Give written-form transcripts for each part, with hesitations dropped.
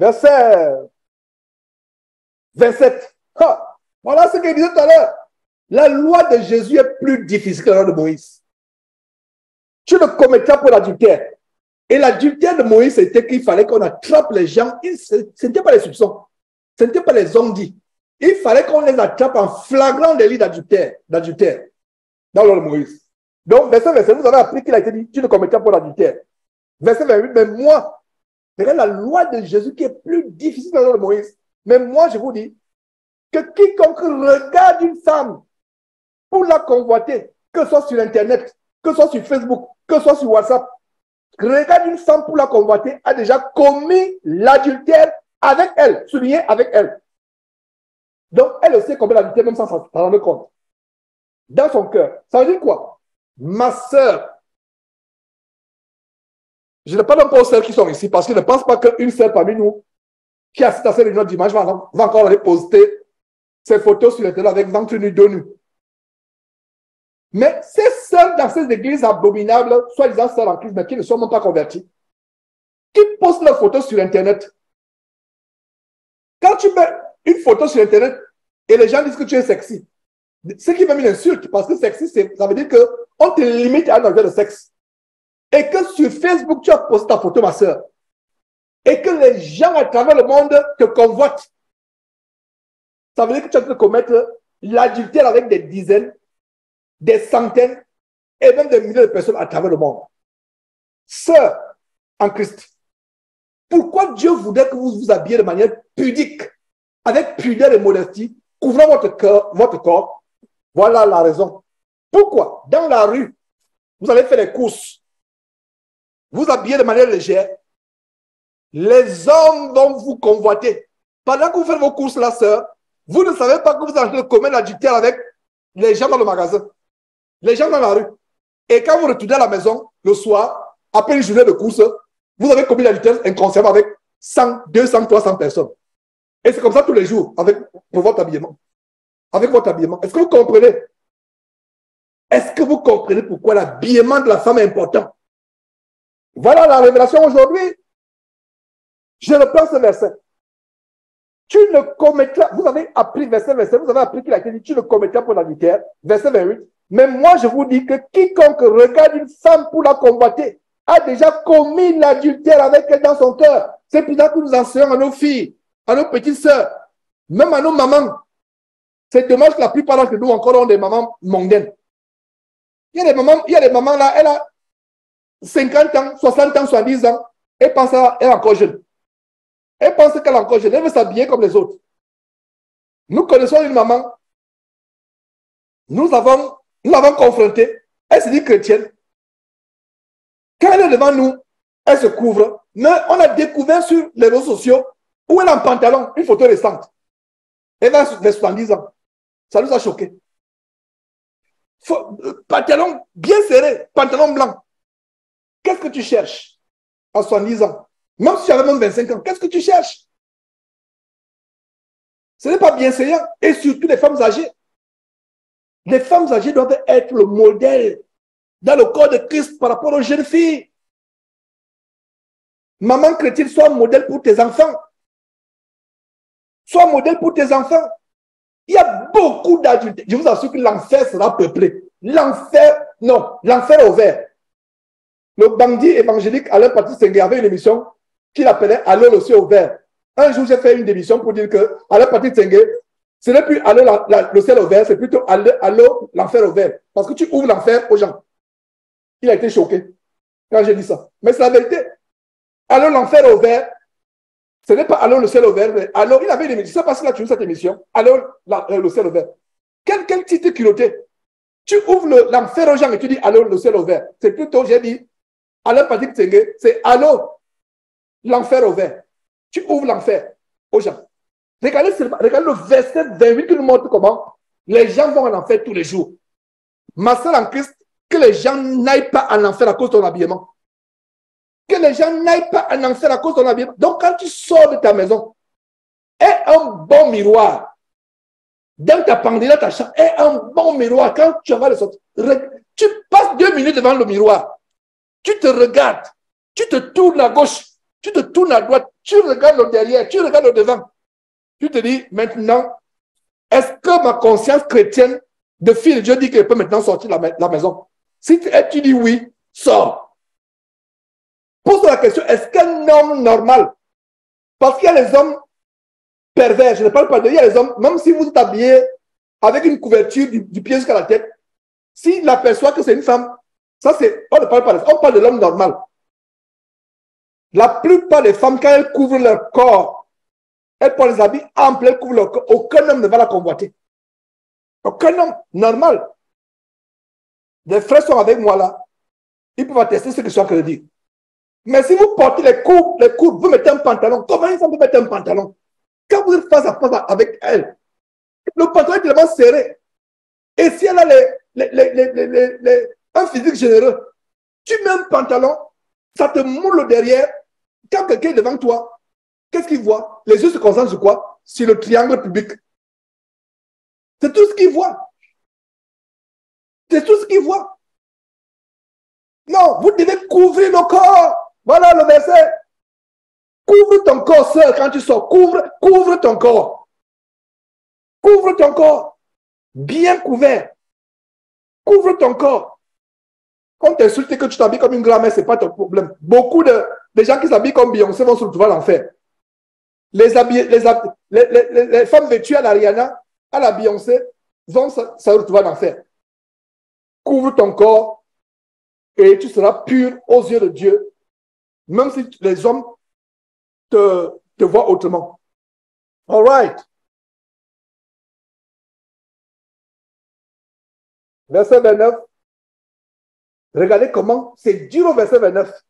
verset 27. Ah, voilà ce qu'il disait tout à l'heure. La loi de Jésus est plus difficile que la loi de Moïse. Tu ne commettras pas l'adultère. Et l'adultère de Moïse, c'était qu'il fallait qu'on attrape les gens. Ce n'était pas les soupçons. Ce n'était pas les hommes dits. Il fallait qu'on les attrape en flagrant délit d'adultère dans la loi de Moïse. Donc, verset 27, vous avez appris qu'il a été dit, tu ne commettras pas l'adultère. Verset 28, mais moi, regardez la loi de Jésus qui est plus difficile que la loi de Moïse. Mais moi, je vous dis que quiconque regarde une femme pour la convoiter, que ce soit sur Internet, que ce soit sur Facebook, que ce soit sur WhatsApp, regarde une femme pour la convoiter, a déjà commis l'adultère avec elle, souligné avec elle. Donc, elle aussi commet l'adultère même sans s'en rendre compte. Dans son cœur. Ça veut dire quoi? Ma sœur, je ne parle pas aux sœurs qui sont ici, parce que je ne pense pas qu'une sœur parmi nous qui assiste à cette réunion dimanche va encore aller poster ses photos sur Internet avec ventre nu, dos nu. Mais ces sœurs dans ces églises abominables, soi-disant sœurs en Christ, mais qui ne sont même pas converties, qui postent leurs photos sur Internet. Quand tu mets une photo sur Internet et les gens disent que tu es sexy, ce qui fait une insulte, parce que sexy, ça veut dire qu'on te limite à un objet de sexe. Et que sur Facebook, tu as posté ta photo, ma sœur, et que les gens à travers le monde te convoitent, ça veut dire que tu as pu commettre l'adultère avec des dizaines, des centaines et même des milliers de personnes à travers le monde. Sœurs en Christ, pourquoi Dieu voudrait que vous vous habillez de manière pudique, avec pudeur et modestie, couvrant votre corps? Voilà la raison. Pourquoi? Dans la rue, vous allez faire les courses, vous habillez de manière légère, les hommes vont vous convoiter. Pendant que vous faites vos courses, la sœur, vous ne savez pas que vous allez commettre l'adultère avec les gens dans le magasin, les gens dans la rue. Et quand vous retournez à la maison, le soir, après une journée de course, vous avez commis l'adultère inconsciemment avec 100, 200, 300 personnes. Et c'est comme ça tous les jours, pour votre habillement. Avec votre habillement. Est-ce que vous comprenez? Est-ce que vous comprenez pourquoi l'habillement de la femme est important? Voilà la révélation aujourd'hui. Je reprends ce verset. Tu ne commettras, vous avez appris, verset 27, vous avez appris qu'il a été dit, tu ne commettras pas l'adultère, verset 28. Mais moi, je vous dis que quiconque regarde une femme pour la convoiter a déjà commis l'adultère avec elle dans son cœur. C'est pour ça que nous enseignons à nos filles, à nos petites sœurs, même à nos mamans. C'est dommage que la plupart d'entre nous encore ont des mamans mondaines. Il y a des mamans là, elle a 50 ans, 60 ans, 70 ans, elle pense qu'elle est encore jeune. Elle pense qu'elle est encore jeune, elle veut s'habiller comme les autres. Nous connaissons une maman, nous l'avons confrontée, elle se dit chrétienne. Quand elle est devant nous, elle se couvre, mais on a découvert sur les réseaux sociaux où elle a un pantalon, une photo récente. Elle a 70 ans. Ça nous a choqués. Pantalon bien serré, pantalon blanc. Qu'est-ce que tu cherches à 70 ans? Même si tu avais même 25 ans, qu'est-ce que tu cherches? Ce n'est pas bien bienséant. Et surtout les femmes âgées. Les femmes âgées doivent être le modèle dans le corps de Christ par rapport aux jeunes filles. Maman chrétienne, sois un modèle pour tes enfants. Sois un modèle pour tes enfants. Il y a beaucoup d'adultes. Je vous assure que l'enfer sera peuplé. L'enfer, non, l'enfer est ouvert. Le bandit évangélique Alain Patrice Senghé avait une émission qu'il appelait Allô, le ciel ouvert. Un jour, j'ai fait une émission pour dire que Alain Patrice Senghé, ce n'est plus Allô, le ciel ouvert, c'est plutôt Allô, l'enfer ouvert. Parce que tu ouvres l'enfer aux gens. Il a été choqué quand j'ai dit ça. Mais c'est la vérité. Allô, l'enfer ouvert. Ce n'est pas Allô, le ciel ouvert, mais Allô, il avait une émission. Je ne sais pas si là tu as vu cette émission. Allô, le ciel ouvert. Quel titre culotté. Tu ouvres l'enfer aux gens et tu dis Allô, le ciel ouvert. C'est plutôt, j'ai dit, Alain Patrick Senghé, c'est Allô, l'enfer ouvert. Tu ouvres l'enfer aux gens. Regardez le verset 28 qui nous montre comment les gens vont en enfer tous les jours. Ma soeur en Christ, que les gens n'aillent pas en enfer à cause de ton habillement. Que les gens n'aillent pas en enfer à cause de ton habillement. Donc, quand tu sors de ta maison, aie un bon miroir. Dans ta pendule, dans ta chambre, aie un bon miroir. Quand tu vas le sortir, tu passes 2 minutes devant le miroir. Tu te regardes. Tu te tournes à gauche. Tu te tournes à droite. tu regardes le derrière, tu regardes le devant. Tu te dis, maintenant, est-ce que ma conscience chrétienne de fille de Dieu dit qu'elle peut maintenant sortir de la maison? Si tu dis oui, sors. Pose-toi la question, est-ce qu'un homme normal, parce qu'il y a les hommes pervers, je ne parle pas de, il y a les hommes, même si vous êtes habillé avec une couverture du pied jusqu'à la tête, s'il aperçoit que c'est une femme, ça c'est, on ne parle pas de ça, on parle de l'homme normal. La plupart des femmes, quand elles couvrent leur corps, elles portent les habits amples, elles couvrent leur corps, aucun homme ne va la convoiter. Aucun homme normal. Des frères sont avec moi là, ils peuvent attester ce que je suis en train de dire. Mais si vous portez les courbes, vous mettez un pantalon, comment une femme peut mettre un pantalon? Quand vous êtes face à face avec elle, le pantalon est tellement serré. Et si elle a un physique généreux, tu mets un pantalon, ça te moule le derrière. Quand quelqu'un est devant toi, qu'est-ce qu'il voit? Les yeux se concentrent sur quoi? Sur le triangle public. C'est tout ce qu'il voit. C'est tout ce qu'il voit. Non, vous devez couvrir le corps. Voilà le verset. Couvre ton corps seul quand tu sors. Couvre ton corps. Couvre ton corps. Bien couvert. Couvre ton corps. On t'insulte que tu t'habilles comme une grand-mère, ce n'est pas ton problème. Beaucoup de gens qui s'habillent comme Beyoncé vont se retrouver à l'enfer. Les femmes vêtues à la Rihanna, à la Beyoncé, vont se retrouver à l'enfer. Couvre ton corps et tu seras pur aux yeux de Dieu, même si les hommes te voient autrement. All right. Verset 29. Regardez comment c'est dur au verset 29.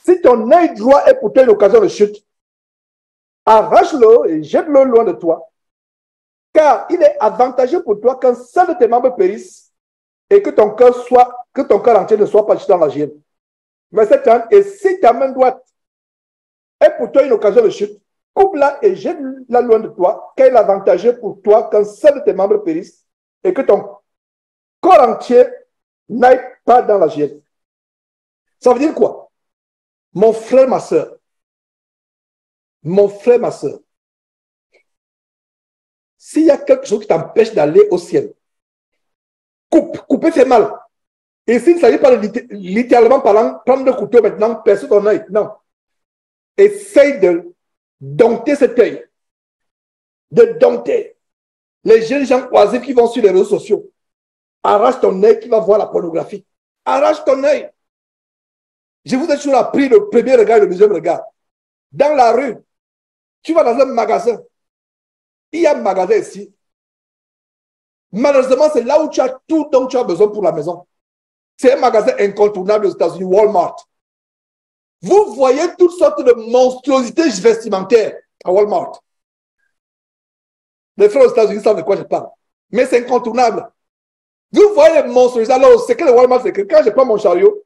Si ton œil droit est pour toi une occasion de chute, arrache-le et jette-le loin de toi, car il est avantageux pour toi qu'un seul de tes membres périsse et que ton cœur entier ne soit pas jeté dans la géhenne. Verset 30. Et si ta main droite est pour toi une occasion de chute, coupe-la et jette-la loin de toi, car il est avantageux pour toi qu'un seul de tes membres périsse et que ton corps entier n'aille pas dans la géhenne. Ça veut dire quoi? Mon frère, ma soeur, s'il y a quelque chose qui t'empêche d'aller au ciel, couper fait mal. Et s'il ne s'agit pas de littéralement parlant, prendre le couteau maintenant, percer ton œil. Non. Essaye de dompter cet œil. De dompter. Les jeunes gens oisifs qui vont sur les réseaux sociaux. Arrache ton œil qui va voir la pornographie. Arrache ton œil. Je vous ai toujours appris le premier regard et le deuxième regard. Dans la rue, tu vas dans un magasin. Il y a un magasin ici. Malheureusement, c'est là où tu as tout dont tu as besoin pour la maison. C'est un magasin incontournable aux États-Unis, Walmart. Vous voyez toutes sortes de monstruosités vestimentaires à Walmart. Les frères aux États-Unis savent de quoi je parle. Mais c'est incontournable. Vous voyez les monstruosités. Alors, c'est que le Walmart, c'est que quand je prends mon chariot,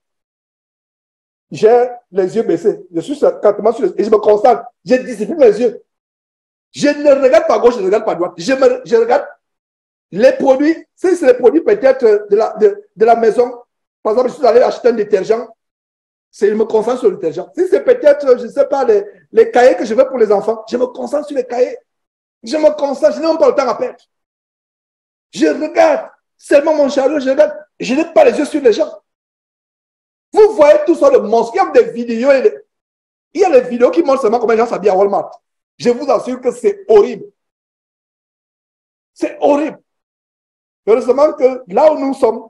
j'ai les yeux baissés. Je suis carrément sur et je me concentre. Je discipline mes yeux. Je ne regarde pas à gauche, je ne regarde pas à droite. Je regarde les produits. Si c'est les produits peut-être de la maison, par exemple, je suis allé acheter un détergent, je me concentre sur le détergent. Si c'est peut-être, je ne sais pas, les cahiers que je veux pour les enfants, je me concentre sur les cahiers. Je me concentre, je n'ai même pas le temps à perdre. Je regarde seulement mon chariot, je regarde. Je n'ai pas les yeux sur les gens. Vous voyez tout ça de monstres. Il y a des vidéos. Il y a des vidéos qui montrent seulement comment les gens s'habillent à Walmart. Je vous assure que c'est horrible. C'est horrible. Heureusement que là où nous sommes,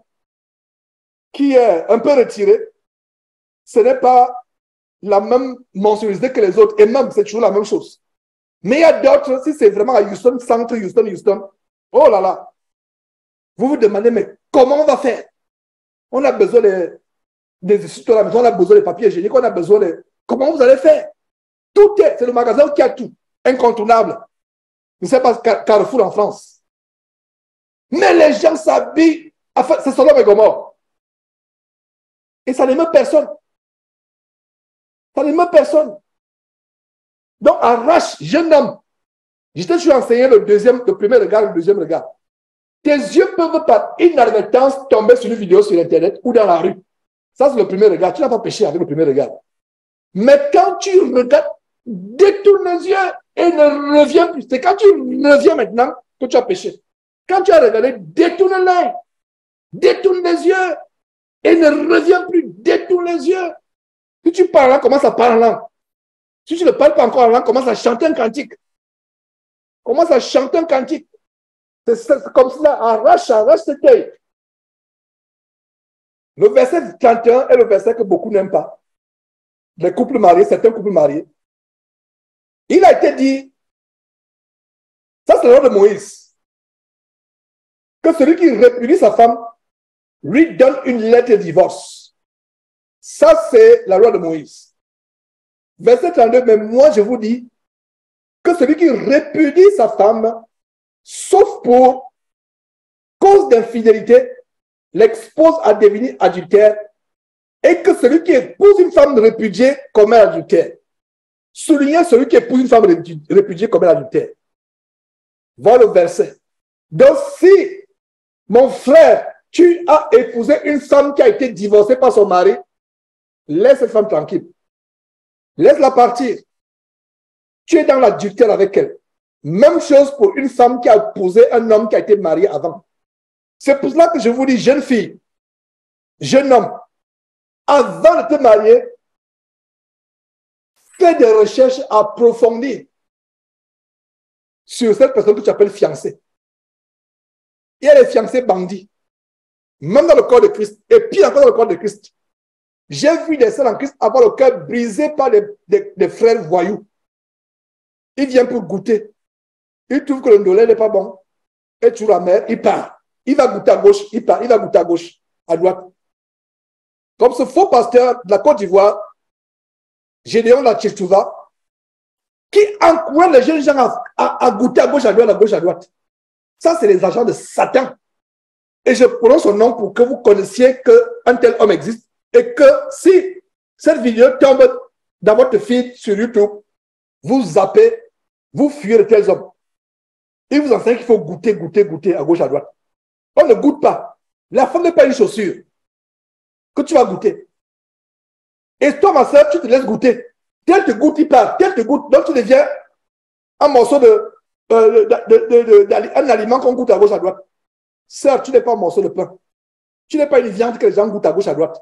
qui est un peu retiré, ce n'est pas la même monstruosité que les autres. Et même, c'est toujours la même chose. Mais il y a d'autres, si c'est vraiment à Houston, centre Houston, oh là là. Vous vous demandez, mais comment on va faire? On a besoin des histoires à la maison, on a besoin des papiers hygiéniques, on a besoin de... Comment vous allez faire? Tout est, c'est le magasin qui a tout. Incontournable. Je ne sais pas, Carrefour en France. Mais les gens s'habillent. Enfin, c'est Sodome et Gomorrhe. Et ça n'aime personne. Ça n'aime personne. Donc, arrache, jeune homme. Je te suis enseigné le premier regard, le deuxième regard. Tes yeux peuvent par inadvertance tomber sur une vidéo sur Internet ou dans la rue. Ça, c'est le premier regard. Tu n'as pas péché avec le premier regard. Mais quand tu regardes, détourne les yeux et ne reviens plus. C'est quand tu reviens maintenant que tu as péché. Quand tu as regardé, détourne l'œil, détourne les yeux et ne reviens plus. Détourne les yeux. Si tu parles en langue, commence à parler en langue. Si tu ne parles pas encore en langue, commence à chanter un cantique. Commence à chanter un cantique. C'est comme cela, arrache cet œil. Le verset 31 est le verset que beaucoup n'aiment pas. Les couples mariés, certains couples mariés. Il a été dit, ça c'est la loi de Moïse, que celui qui répudie sa femme lui donne une lettre de divorce. Ça c'est la loi de Moïse. Verset 32, mais moi je vous dis que celui qui répudie sa femme, sauf pour cause d'infidélité, l'expose à devenir adultère, et que celui qui épouse une femme répudiée commet l'adultère. Soulignez celui qui épouse une femme répudiée commet l'adultère. Voilà le verset. Donc si, mon frère, tu as épousé une femme qui a été divorcée par son mari, laisse cette femme tranquille. Laisse-la partir. Tu es dans l'adultère avec elle. Même chose pour une femme qui a épousé un homme qui a été marié avant. C'est pour cela que je vous dis, jeune fille, jeune homme, avant de te marier, fais des recherches approfondies sur cette personne que tu appelles fiancée. Il y a les fiancés bandits, même dans le corps de Christ, et pire encore dans le corps de Christ. J'ai vu des sœurs en Christ avoir le cœur brisé par des frères voyous. Il vient pour goûter. Il trouve que le ndolé n'est pas bon. Et tu la mère, il part. Il va goûter à gauche, il part. Il va goûter à gauche, à droite. Comme ce faux pasteur de la Côte d'Ivoire, Gédéon Lachitouva, qui encourage les jeunes gens à goûter à gauche, à droite, à droite. Ça, c'est les agents de Satan. Et je prononce son nom pour que vous connaissiez qu'un tel homme existe et que si cette vidéo tombe dans votre feed sur YouTube, vous zappez, vous fuyez de tels hommes. Il vous enseigne qu'il faut goûter à gauche, à droite. On ne goûte pas. La femme n'est pas une chaussure que tu vas goûter. Et toi, ma soeur, tu te laisses goûter. Tel te goûte, il part. Tel te goûte. Donc, tu deviens un morceau un aliment qu'on goûte à gauche, à droite. Sœur, tu n'es pas un morceau de pain. Tu n'es pas une viande que les gens goûtent à gauche, à droite.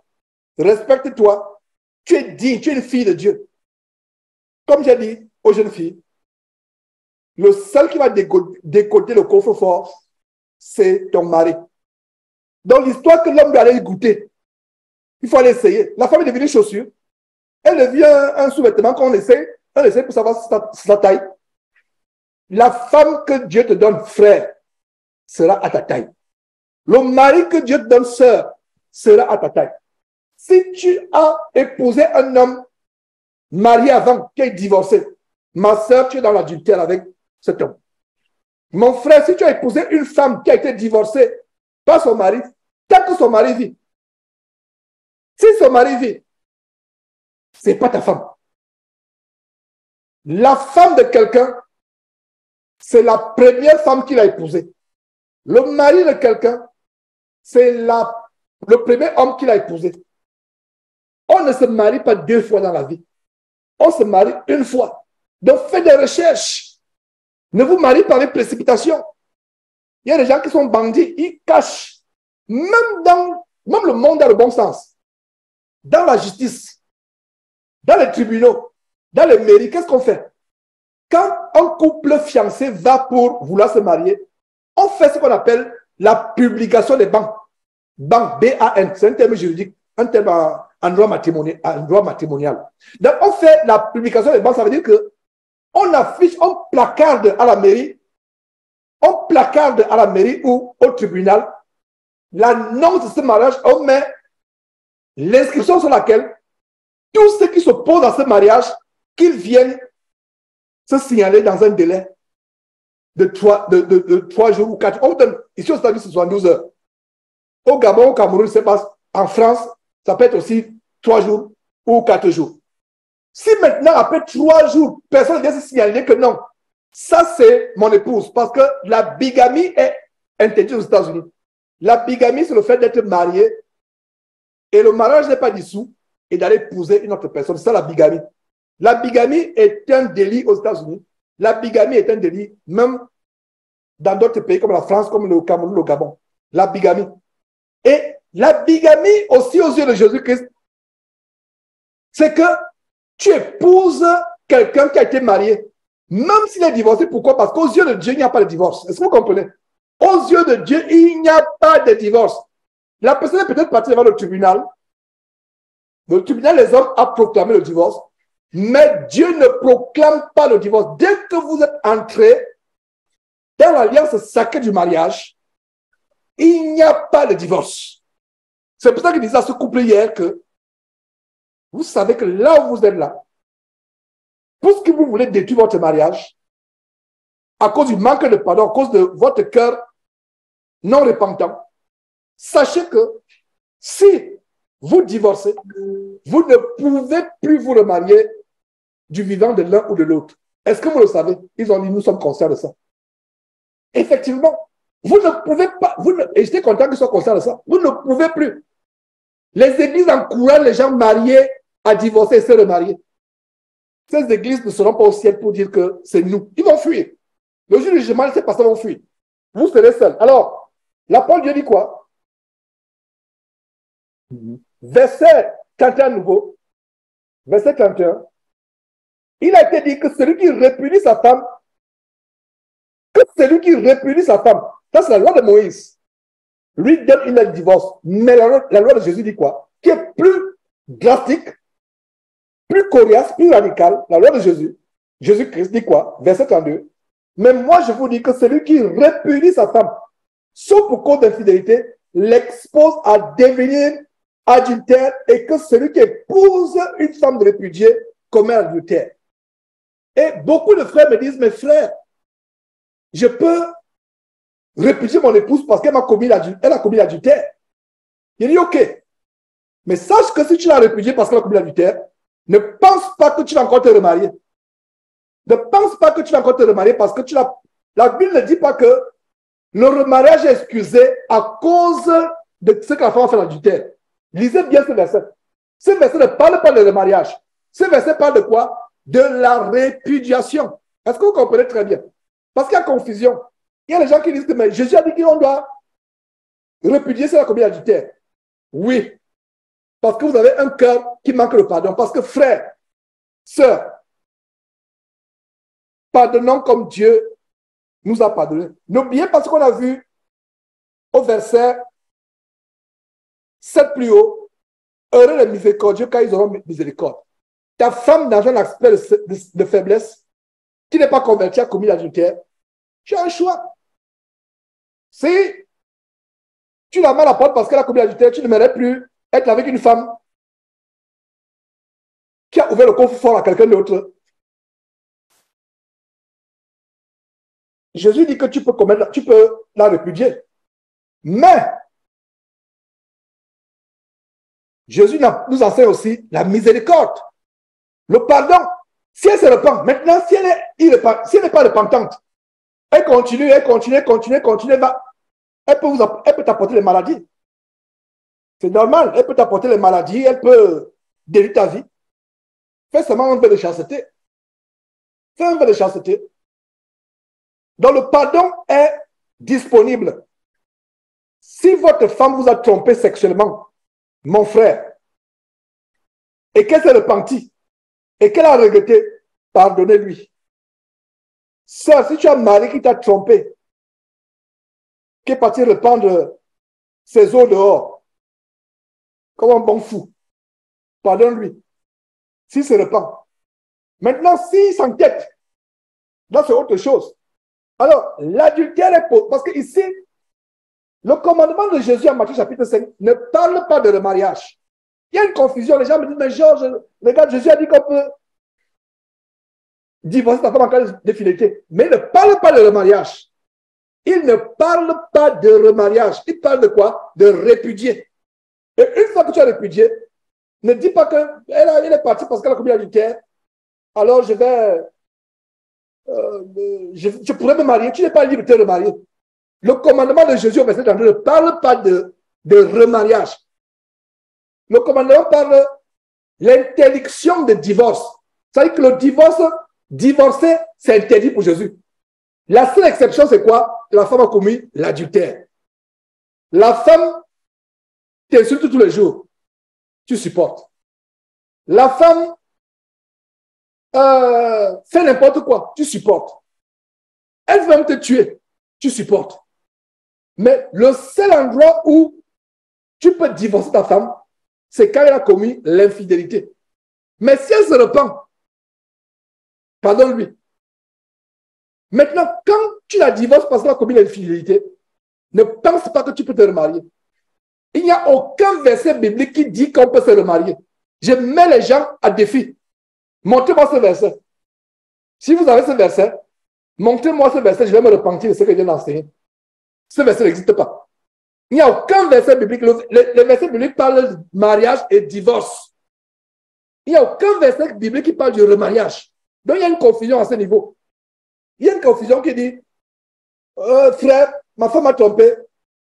Respecte-toi. Tu es digne, tu es une fille de Dieu. Comme j'ai dit aux jeunes filles, le seul qui va décoder le coffre-fort, c'est ton mari. Dans l'histoire que l'homme doit aller goûter, il faut aller essayer. La femme est devenue chaussure. Elle devient un sous-vêtement qu'on essaie. On essaie pour savoir sa taille. La femme que Dieu te donne, frère, sera à ta taille. Le mari que Dieu te donne, sœur, sera à ta taille. Si tu as épousé un homme marié avant, qui est divorcé, ma sœur, tu es dans l'adultère avec cet homme. Mon frère, si tu as épousé une femme qui a été divorcée par son mari, tant que son mari vit, si son mari vit, ce n'est pas ta femme. La femme de quelqu'un, c'est la première femme qu'il a épousée. Le mari de quelqu'un, c'est le premier homme qu'il a épousé. On ne se marie pas deux fois dans la vie. On se marie une fois. Donc faites des recherches. Ne vous mariez pas avec précipitation. Il y a des gens qui sont bandits, ils cachent. Même le monde dans le bon sens. Dans la justice, dans les tribunaux, dans les mairies, qu'est-ce qu'on fait? Quand un couple fiancé va pour vouloir se marier, on fait ce qu'on appelle la publication des bans. Ban, B-A-N, c'est un terme juridique, un terme en droit matrimonial. Donc, on fait la publication des bans, ça veut dire que on affiche, on placarde à la mairie ou au tribunal l'annonce de ce mariage, on met l'inscription sur laquelle tous ceux qui s'opposent à ce mariage, qu'ils viennent se signaler dans un délai de 3 jours ou 4. On donne, ici aux États-Unis, c'est 72 heures. Au Gabon, au Cameroun, je ne sais pas, en France, ça peut être aussi 3 jours ou 4 jours. Si maintenant, après 3 jours, personne ne vient se signaler que non, ça c'est mon épouse, parce que la bigamie est interdite aux États-Unis. La bigamie, c'est le fait d'être marié et le mariage n'est pas dissous et d'aller épouser une autre personne. C'est ça la bigamie. La bigamie est un délit aux États-Unis. La bigamie est un délit même dans d'autres pays comme la France, comme le Cameroun, le Gabon. La bigamie. Et la bigamie aussi aux yeux de Jésus-Christ, c'est que tu épouses quelqu'un qui a été marié, même s'il est divorcé. Pourquoi? Parce qu'aux yeux de Dieu, il n'y a pas de divorce. Est-ce que vous comprenez? Aux yeux de Dieu, il n'y a pas de divorce. La personne est peut-être partie devant le tribunal. Le tribunal, les hommes, a proclamé le divorce. Mais Dieu ne proclame pas le divorce. Dès que vous êtes entré dans l'alliance sacrée du mariage, il n'y a pas de divorce. C'est pour ça qu'il disait à ce couple hier que vous savez que là où vous êtes là, puisque vous voulez détruire votre mariage, à cause du manque de pardon, à cause de votre cœur non repentant, sachez que si vous divorcez, vous ne pouvez plus vous remarier du vivant de l'un ou de l'autre. Est-ce que vous le savez? Ils ont dit, nous sommes conscients de ça. Effectivement, vous ne pouvez pas, et j'étais content qu'ils soient conscients de ça, vous ne pouvez plus. Les églises encouragent les gens mariés à divorcer et se remarier. Ces églises ne seront pas au ciel pour dire que c'est nous. Ils vont fuir. Le jour du jugement, ces pasteurs vont fuir. Vous serez seuls. Alors, la parole de Dieu dit quoi? Verset 31 nouveau. Verset 31. Il a été dit que celui qui répudie sa femme, ça c'est la loi de Moïse, lui donne une divorce. Mais la loi de Jésus dit quoi? Qui est plus drastique, plus coriace, plus radicale. La loi de Jésus, Jésus-Christ dit quoi? Verset 32. Mais moi je vous dis que celui qui répudie sa femme, sauf pour cause d'infidélité, l'expose à devenir adultère, et que celui qui épouse une femme de répudiée commet adultère. Et beaucoup de frères me disent, mes frères, je peux répudier mon épouse parce qu'elle a commis l'adultère. Il dit, ok. Mais sache que si tu l'as répudiée parce qu'elle a commis l'adultère, ne pense pas que tu vas encore te remarier. Ne pense pas que tu vas encore te remarier parce que la Bible ne dit pas que le remariage est excusé à cause de ce que la femme a fait l'adultère. Lisez bien ce verset. Ce verset ne parle pas de remariage. Ce verset parle de quoi? De la répudiation. Est-ce que vous comprenez très bien? Parce qu'il y a confusion. Il y a des gens qui disent que mais Jésus a dit qu'on doit répudier cela comme adultère. Oui. Parce que vous avez un cœur qui manque de pardon. Parce que frère, sœur, pardonnons comme Dieu nous a pardonné. N'oubliez pas ce qu'on a vu au verset 7 plus haut. Heureux les miséricordieux car ils auront miséricorde. Ta femme dans un aspect de faiblesse, qui n'est pas convertie, a commis l'adultère, tu as un choix. Si tu la mets à la porte parce qu'elle a commis l'adultère, tu ne mérites plus être avec une femme qui a ouvert le coffre fort à quelqu'un d'autre. Jésus dit que tu peux la répudier. Mais Jésus nous enseigne aussi la miséricorde, le pardon. Si elle se repent, maintenant, si elle n'est pas repentante, elle continue, elle peut t'apporter les maladies. C'est normal, elle peut t'apporter les maladies, elle peut détruire ta vie. Fais seulement un peu de chasteté. Fais un peu de chasteté. Donc le pardon est disponible. Si votre femme vous a trompé sexuellement, mon frère, et qu'elle s'est repentie, et qu'elle a regretté, pardonnez-lui. Sœur, si tu as un mari qui t'a trompé, qui est parti répandre ses eaux dehors, comme un bon fou, pardonne-lui. S'il se repent. Maintenant, s'il s'inquiète, là c'est autre chose. Alors, l'adultère est parce que ici, le commandement de Jésus en Matthieu chapitre 5 ne parle pas de remariage. Il y a une confusion. Les gens me disent, mais Georges, regarde, Jésus a dit qu'on peut divorcer ta femme en cas d'infidélité. Mais il ne parle pas de remariage. Il ne parle pas de remariage. Il parle de quoi? De répudier. Et une fois que tu as répudié, ne dis pas qu'elle est partie parce qu'elle a commis l'adultère. Alors je pourrais me marier. Tu n'es pas libre de te remarier. Le commandement de Jésus au verset 32 ne parle pas de remariage. Le commandement parle de l'interdiction de divorce. Ça veut dire que le divorcer, c'est interdit pour Jésus. La seule exception, c'est quoi? La femme a commis l'adultère. La femme t'insulte tous les jours. Tu supportes. La femme fait n'importe quoi. Tu supportes. Elle veut même te tuer. Tu supportes. Mais le seul endroit où tu peux divorcer ta femme, c'est quand elle a commis l'infidélité. Mais si elle se repent, pardonne-lui. Maintenant, quand tu la divorces parce qu'elle a commis l'infidélité, ne pense pas que tu peux te remarier. Il n'y a aucun verset biblique qui dit qu'on peut se remarier. Je mets les gens à défi. Montrez-moi ce verset. Si vous avez ce verset, montrez-moi ce verset, je vais me repentir de ce que je viens d'enseigner. Ce verset n'existe pas. Il n'y a aucun verset biblique. Le verset biblique parle de mariage et divorce. Il n'y a aucun verset biblique qui parle du remariage. Donc il y a une confusion à ce niveau. Il y a une confusion qui dit, frère, ma femme m'a trompé,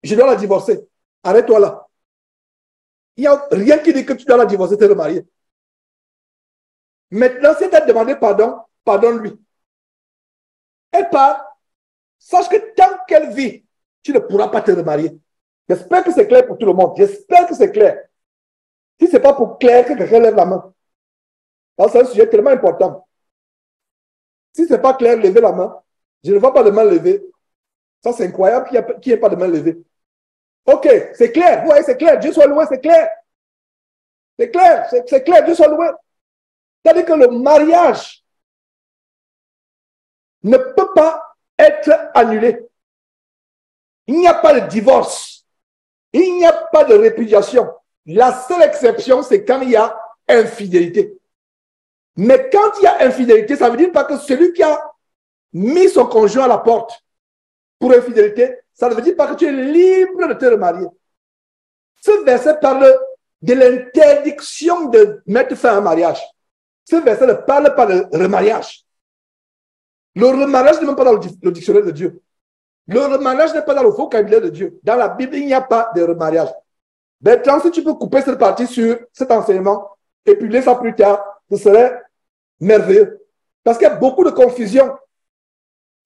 je dois la divorcer. Arrête-toi là. Il n'y a rien qui dit que tu dois la divorcer, te remarier. Maintenant, si elle t'a demandé pardon, pardonne-lui. Elle part, sache que tant qu'elle vit, tu ne pourras pas te remarier. J'espère que c'est clair pour tout le monde. J'espère que c'est clair. Si ce n'est pas pour clair que quelqu'un lève la main. C'est un sujet tellement important. Si ce n'est pas clair, levez la main. Je ne vois pas de main levée. Ça, c'est incroyable qu'il n'y ait pas de main levée. Ok, c'est clair. Vous voyez, c'est clair. Dieu soit loué, c'est clair. C'est clair, c'est clair. Dieu soit loué. C'est-à-dire que le mariage ne peut pas être annulé. Il n'y a pas de divorce. Il n'y a pas de répudiation. La seule exception, c'est quand il y a infidélité. Mais quand il y a infidélité, ça ne veut dire pas que celui qui a mis son conjoint à la porte pour infidélité, ça ne veut dire pas que tu es libre de te remarier. Ce verset parle de l'interdiction de mettre fin à un mariage. Ce verset ne parle pas de remariage. Le remariage n'est même pas dans le dictionnaire de Dieu. Le remariage n'est pas dans le vocabulaire de Dieu. Dans la Bible, il n'y a pas de remariage. Bertrand, si tu peux couper cette partie sur cet enseignement et publier ça plus tard, ce serait merveilleux. Parce qu'il y a beaucoup de confusion.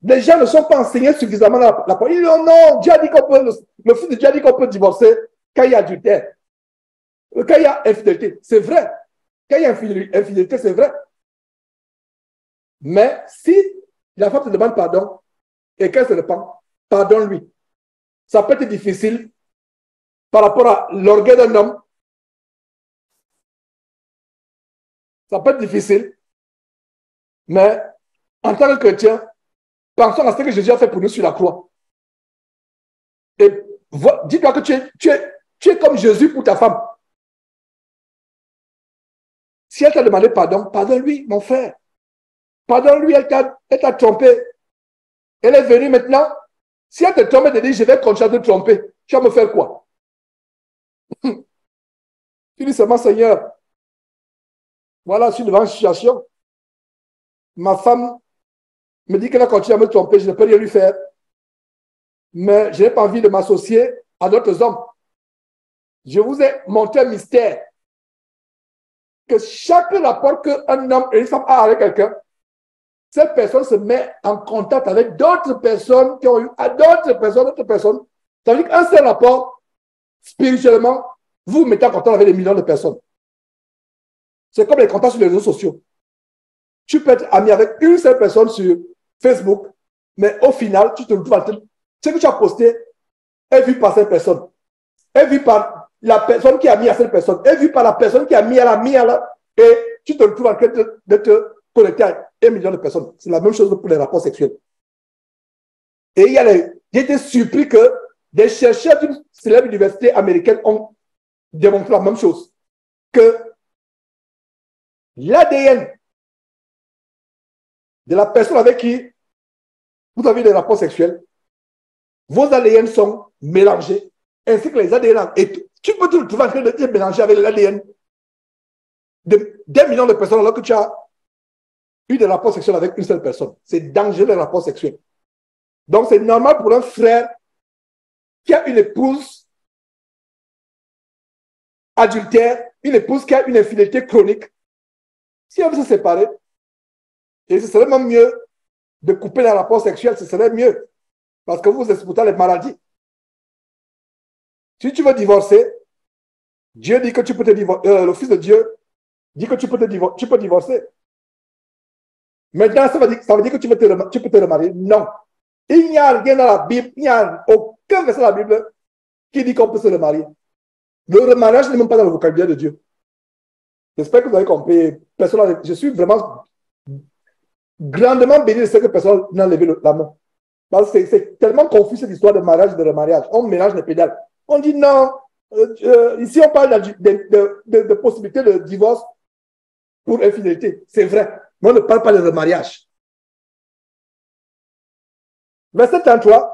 Les gens ne sont pas enseignés suffisamment dans la parole. Ils disent non, Dieu a dit qu'on peut, le fils de Dieu a dit qu'on peut divorcer quand il y a adultère. Quand il y a infidélité, c'est vrai. Quand il y a infidélité, c'est vrai. Mais si la femme te demande pardon et qu'elle se repent, pardonne-lui. Ça peut être difficile par rapport à l'orgueil d'un homme. Ça peut être difficile. Mais en tant que chrétien, pensons à ce que Jésus a fait pour nous sur la croix. Et dis-toi que tu es comme Jésus pour ta femme. Si elle t'a demandé pardon, pardonne-lui, mon frère. Pardonne-lui, elle t'a trompé. Elle est venue maintenant. Si elle te trompe, elle te dit, je vais continuer à te tromper. Tu vas me faire quoi? Tu dis seulement, Seigneur, voilà, je suis devant une situation. Ma femme me dit qu'elle a continué à me tromper, je ne peux rien lui faire. Mais je n'ai pas envie de m'associer à d'autres hommes. Je vous ai montré un mystère. Que chaque rapport qu'un homme et une femme a avec quelqu'un, cette personne se met en contact avec d'autres personnes qui ont eu à d'autres personnes. Ça veut dire qu'un seul rapport, spirituellement, vous mettez en contact avec des millions de personnes. C'est comme les contacts sur les réseaux sociaux. Tu peux être ami avec une seule personne sur Facebook, mais au final, tu te retrouves à ce que tu as posté est vu par cette personne, est vu par la personne qui a mis à cette personne, est vu par la personne qui a mis à la, et tu te retrouves en train de te connecter à 1 million de personnes. C'est la même chose pour les rapports sexuels. Et j'ai été surpris que des chercheurs d'une célèbre université américaine ont démontré la même chose. Que l'ADN de la personne avec qui vous avez des rapports sexuels, vos ADN sont mélangés, ainsi que les ADN. Et tu peux te retrouver en train de te mélanger avec l'ADN d'1 million de personnes alors que tu as eu des rapports sexuels avec une seule personne. C'est dangereux les rapports sexuels. Donc c'est normal pour un frère qui a une épouse adultère, une épouse qui a une infidélité chronique. Si elle veut se séparer, Et ce serait même mieux de couper les rapports sexuels, ce serait mieux. Parce que vous exportez les maladies. Si tu veux divorcer, Dieu dit que tu peux te divorcer. Le Fils de Dieu dit que tu peux divorcer. Maintenant, ça veut dire que tu peux te remarier. Non. Il n'y a rien dans la Bible, il n'y a aucun verset dans la Bible qui dit qu'on peut se remarier. Le remariage n'est même pas dans le vocabulaire de Dieu. J'espère que vous avez compris. Je suis vraiment grandement béni de ce que personne n'a levé la main. Parce que c'est tellement confus cette histoire de mariage et de remariage. On mélange les pédales. On dit non. Ici, on parle de possibilité de divorce pour infidélité. C'est vrai. Mais on ne parle pas de remariage. Verset 33.